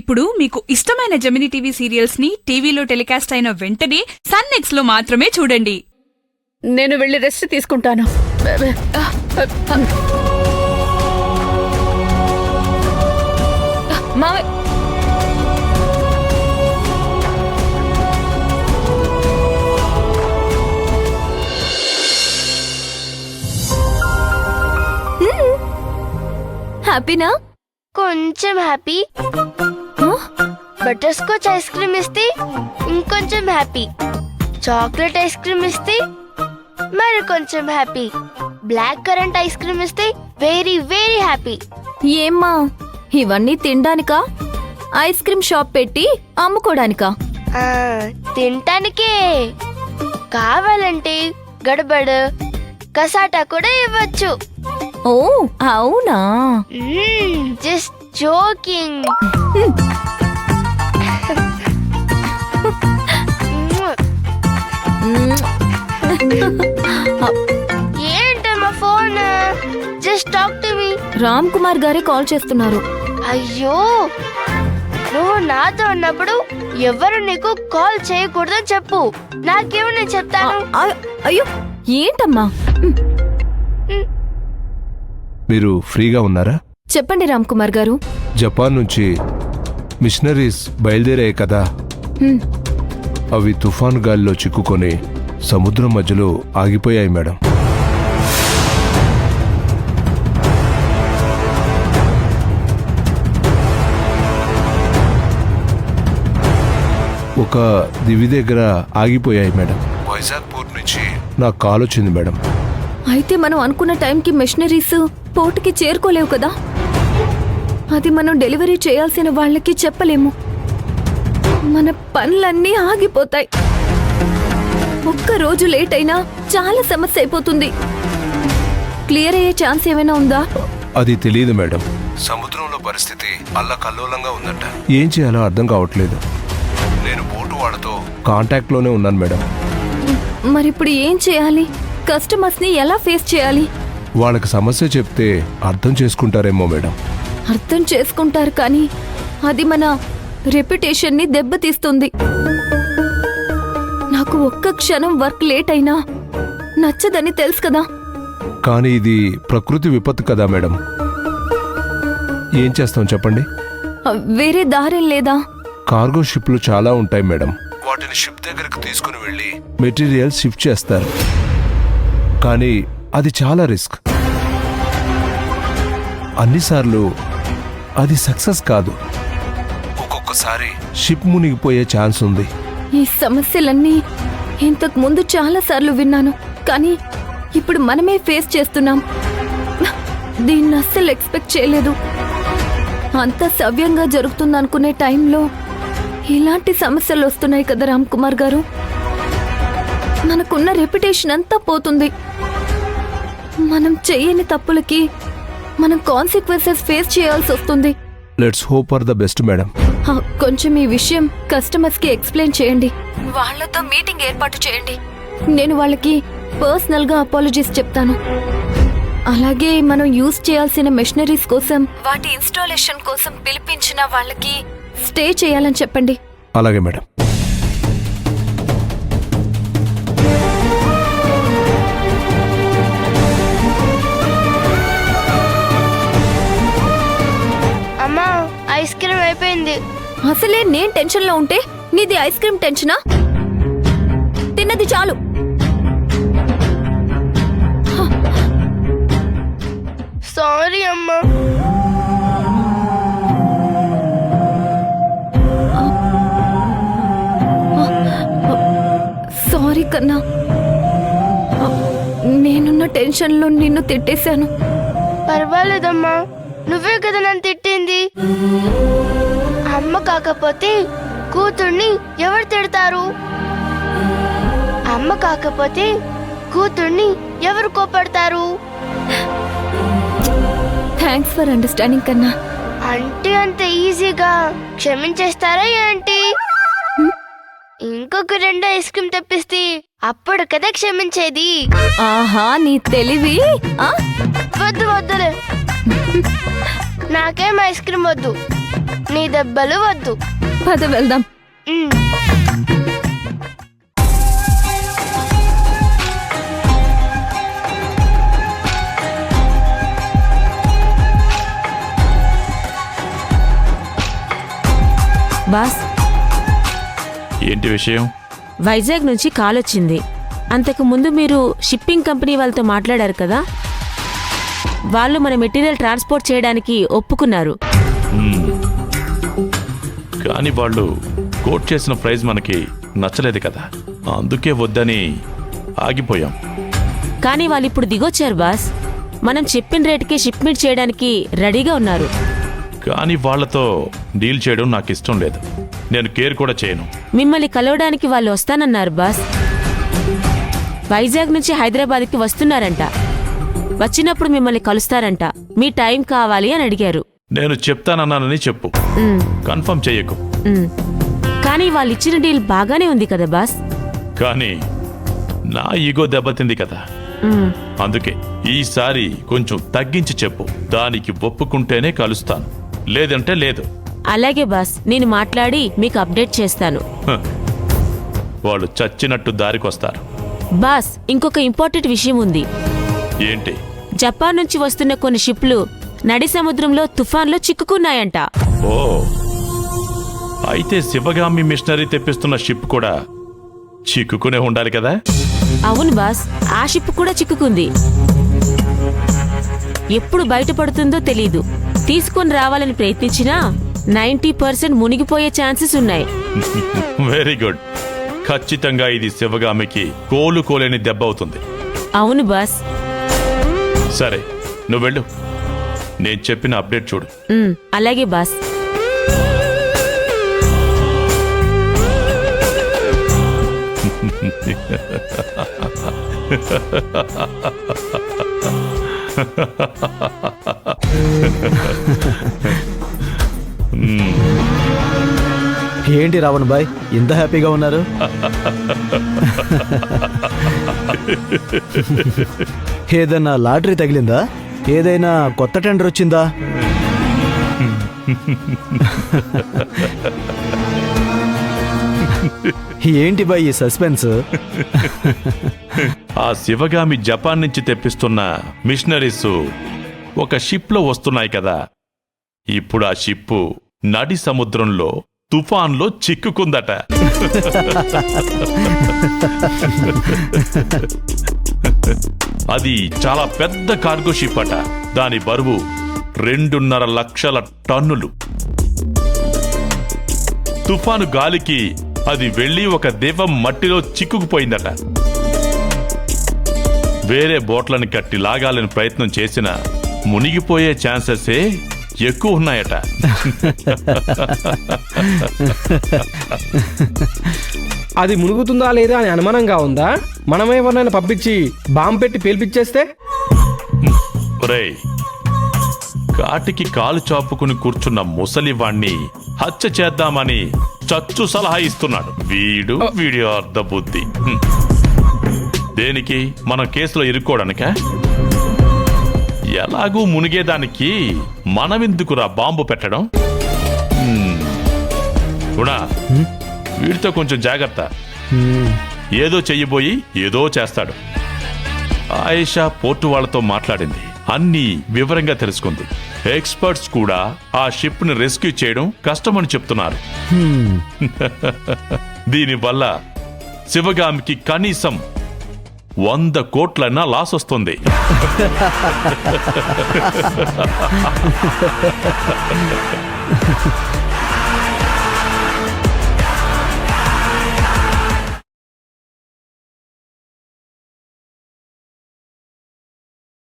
ఇప్పుడు మీకు ఇష్టమైన జెమినీ టీవీ సీరియల్స్ ని టీవీలో టెలికాస్ట్ అయిన వెంటనే సన్ నెక్స్ట్ లో మాత్రమే చూడండి. నేను వెళ్ళి రెస్ట్ తీసుకుంటాను. హ్యాపీనా? కొంచెం happy. Butterscotch ice cream ఇస్తే ఇంకొంచెం హ్యాపీ. చాక్లెట్ ఐస్ క్రీమ్ ఇస్తే మరి కొంచెం happy. Black currant ice cream ఇస్తే వెరీ వెరీ హ్యాపీ. ఏమ్మా, ఇవన్నీ తినడానికా? ఐస్ క్రీమ్ షాప్ పెట్టి అమ్ముకోడానికా? తినటానికే. కావాలంటే గడబడ్ కసాటా కూడా ఇవ్వచ్చు. ఓ అవునా? Just joking. ఏంటమ్మా phone? Just talk to me. Ram Kumar గారే కాల్ చేస్తున్నారు. అయ్యో, నువ్వు నాతో ఉన్నప్పుడు ఎవరు నీకు కాల్ చేయకూడదని చెప్పు. నాకేమో నేను చెప్తాను. అయ్యో ఏంటమ్మా? మీరు ఫ్రీగా ఉన్నారా? చెప్పండి రామ్ కుమార్ గారు. జపాన్ నుంచి మిషనరీస్ బయలుదేరాయి కదా, అవి తుఫాను గాలిలో చిక్కుకొని సముద్రం మధ్యలో ఆగిపోయాయి మేడం. ఒక దివి దగ్గర ఆగిపోయాయి మేడం. వైజాగ్ పోర్ట్ నుంచి నాకు కాల్ వచ్చింది మేడం. అయితే మనం అనుకున్న టైంకి మిషనరీస్ పోర్టుకి చేరుకోలేవు కదా. అది మనం డెలివరీ చేయాల్సిన వాళ్ళకి చెప్పలేము. మన పనులన్నీ ఆగిపోతాయి. ఒక్క రోజు లేట్ అయినా చాలా సమస్య అయిపోతుంది. క్లియర్ అయ్యే ఛాన్స్ ఏమైనా ఉందా? అది తెలియదు మేడం. సముద్రంలో పరిస్థితి అల్లకల్లోలంగా ఉందట. ఏం చేయాలో అర్థం కావట్లేదు. నేను బోటు వాళ్ళతో కాంటాక్ట్ లోనే ఉన్నాను మేడం. మరిప్పుడు ఏం చేయాలి? కస్టమర్స్ ని ఎలా ఫేస్ చేయాలి? వాళ్ళకి సమస్య చెప్తే అర్థం చేసుకుంటారేమో మేడం. అర్థం చేసుకుంటారు, కానీ అది మన రెప్యుటేషన్ ని దెబ్బతీస్తుంది. నాకు ఒక్క క్షణం వర్క్ లేట్ అయినా నచ్చదని తెలుసు కదా. కానీ ఇది ప్రకృతి విపత్తు కదా మేడం. ఏం చేస్తాం చెప్పండి? వేరే దారేం లేదా? కార్గో షిప్లు చాలా ఉంటాయి మేడం. వాటిని షిప్ దగ్గరకు తీసుకుని వెళ్ళి మెటీరియల్ షిఫ్ట్ చేస్తారు. కానీ అది చాలా రిస్క్. అన్నిసార్లు అది సక్సెస్ కాదు. ఒక్కొక్కసారి షిప్ మునిగిపోయే ఛాన్స్ ఉంది. ఈ సమస్యలన్నీ ఇంతకు ముందు చాలా సార్లు విన్నాను, కానీ ఇప్పుడు మనమే ఫేస్ చేస్తున్నాం. దీన్ని అస్సలు ఎక్స్పెక్ట్ చేయలేదు. అంత సవ్యంగా జరుగుతుందనుకునే టైంలో ఇలాంటి సమస్యలు వస్తున్నాయి కదా రామ్ కుమార్ గారు. మనకున్న రెప్యుటేషన్ అంతా పోతుంది. మనం చెయ్యని తప్పులకి మనం కాన్సిక్వెన్సెస్ ఫేస్ చేయాల్సి వస్తుంది. Let's hope for the best madam. కొంచెం ఈ విషయం కస్టమర్స్ కి ఎక్స్ప్లెయిన్ చేయండి. వాళ్ళతో మీటింగ్ ఏర్పాటు చేయండి. నేను వాళ్ళకి పర్సనల్ గా అపాలజీస్ చెప్తాను. అలాగే మనం యూజ్ చేయాల్సిన మెషినరీస్ కోసం, వాటి ఇన్స్టాలేషన్ కోసం పిలిపించిన వాళ్ళకి స్టే చేయాలని చెప్పండి. అలాగే మేడం. అమ్మా, ఐస్ క్రీమ్ అయిపోయింది. అసలే నేను టెన్షన్ లో ఉంటే నీది ఐస్ క్రీమ్ టెన్షనా? తిన్నది చాలు. సారీ అమ్మా. సారీ కన్నా, నేనున్న టెన్షన్లో నిన్ను తిట్టేశాను. పర్వాలేదమ్మా, నువ్వే కదా నన్ను తిట్టింది. అమ్మ కాకపోతే కూతుర్ని ఎవరు తిడతారు? అమ్మ కాకపోతే కూతుర్ని ఎవరు కోపడతారు? థ్యాంక్స్ ఫర్ అండర్స్టాండింగ్ కన్నా. అంటే అంత ఈజీగా క్షమించేస్తారా ఏంటి? ఇంకొక 2 ఐస్ క్రీమ్ తెప్పిస్తే అప్పుడు కదా క్షమించేది. ఆహా, నీ తెలివి. వద్దులే, నాకేం ఐస్ క్రీమ్ వద్దు. నీ దెబ్బలు వద్దు. పద వెళ్దాం. మ్. బాస్, ఏంటి విషయం? వైజాగ్ నుంచి కాల్ వచ్చింది. అంతకు ముందు మీరు షిప్పింగ్ కంపెనీ వాళ్ళతో మాట్లాడారు కదా, వాళ్ళు మన మెటీరియల్ ట్రాన్స్పోర్ట్ చేయడానికి ఒప్పుకున్నారు. కానీ వాళ్ళు కోట్ చేసిన ప్రైస్ మనకి నచ్చలేదు కదా, అందుకే వద్దని ఆగిపోయాం. కానీ వాళ్ళు ఇప్పుడు దిగొచ్చారు బాస్. మనం చెప్పిన రేటుకే షిప్మెంట్ చేయడానికి రెడీగా ఉన్నారు. కానీ వాళ్ళతో డీల్ చేయడం నాకు ఇష్టం లేదు. నేను కేర్ కూడా చేయను. మిమ్మల్ని కలవడానికి వాళ్ళు వస్తానన్నారు బాస్. వైజాగ్ నుంచి హైదరాబాద్కి వస్తున్నారంట. వచ్చినప్పుడు మిమ్మల్ని కలుస్తారంట. మీ టైం కావాలి అని అడిగారు. నేను చెప్తానన్నానని చెప్పు, ఉమ్, కన్ఫర్మ్ చెయ్యకు. ఉమ్. కానీ వాళ్ళు ఇచ్చిన డీల్ బాగానే ఉంది కదా బాస్. కానీ నా ఈగో దెబ్బతింది కదా, ఉమ్, అందుకే ఈసారి కొంచెం తగ్గించి చెప్పు. దానికి ఒప్పుకుంటేనే కలుస్తాను, లేదంటే లేదు. అలాగే బాస్, నేను మాట్లాడి మీకు అప్డేట్ చేస్తాను. హ. వాళ్ళు చచ్చినట్టు దారికొస్తారు. బాస్, ఇంకొక ఇంపార్టెంట్ విషయం ఉంది. ఏంటి? జపాన్ నుంచి వస్తున్న కొన్ని షిప్లు నడి సముద్రంలో తుఫాన్లో చిక్కుకున్నాయంట. ఓ, అయితే శివగామి మిషనరీ తెప్పిస్తున్న షిప్ కూడా చిక్కుకునే ఉండాలి కదా. అవును బాస్, ఆ షిప్ కూడా చిక్కుకుంది. ఎప్పుడు బయటపడుతుందో తెలీదు. తీసుకొని రావాలని ప్రయత్నించినా 90% మునిగిపోయే ఛాన్సెస్ ఉన్నాయి. Very good. ఖచ్చితంగా ఇది శివగామికి కోలుకోలేని దెబ్బ అవుతుంది. అవును బాస్. సరే, నువ్వు వెళ్ళు. నేను చెప్పిన అప్డేట్ చూడు. అలాగే బాస్. ఏంటి రావణ్ బాయ్, ఇంత హ్యాపీగా ఉన్నారు? ఏదైనా లాటరీ తగిలిందా? ఏదైనా కొత్త టెండర్ వచ్చిందా? ఏంటి బాయ్ ఈ సస్పెన్స్? ఆ శివగామి జపాన్ నుంచి తెప్పిస్తున్న మిషనరీస్ ఒక షిప్లో వస్తున్నాయి కదా. ఇప్పుడు ఆ షిప్పు నడి సముద్రంలో తుఫాన్లో చిక్కుకుందట. అది చాలా పెద్ద కార్గో షిప్ అట. దాని బరువు 2.5 లక్షల టన్నులు. తుఫాను గాలికి అది వెళ్లి ఒక దీపం మట్టిలో చిక్కుకుపోయిందట. వేరే బోట్లను కట్టి లాగాలని ప్రయత్నం చేసినా మునిగిపోయే ఛాన్సెసే ఎక్కువ ఉన్నాయట. అది మునుగుతుందా లేదా అని అనుమానంగా ఉందా? మనమేమన్నా పంపించి బాంబు పెట్టి పేల్పిచ్చేస్తే? ఒరేయ్, కాటికి కాలు చాపుకుని కూర్చున్న ముసలివాణ్ణి హత్య చేద్దామని చచ్చు సలహా ఇస్తున్నాడు వీడి అర్ధ బుద్ధి. దేనికి? మన కేసులో ఇరుక్కోడానిక? ఎలాగూ మునిగేదానికి మనమెందుకురా బాంబు పెట్టడం? కూడా వీడితో కొంచెం జాగ్రత్త. ఏదో చెయ్యబోయి ఏదో చేస్తాడు. ఆయేషా పోర్టు వాళ్లతో మాట్లాడింది, అన్నీ వివరంగా తెలుసుకుంది. ఎక్స్పర్ట్స్ కూడా ఆ షిప్ ని రెస్క్యూ చేయడం కష్టమని చెప్తున్నారు. దీనివల్ల శివగామికి కనీసం 100 కోట్లైనా లాస్ వస్తుంది.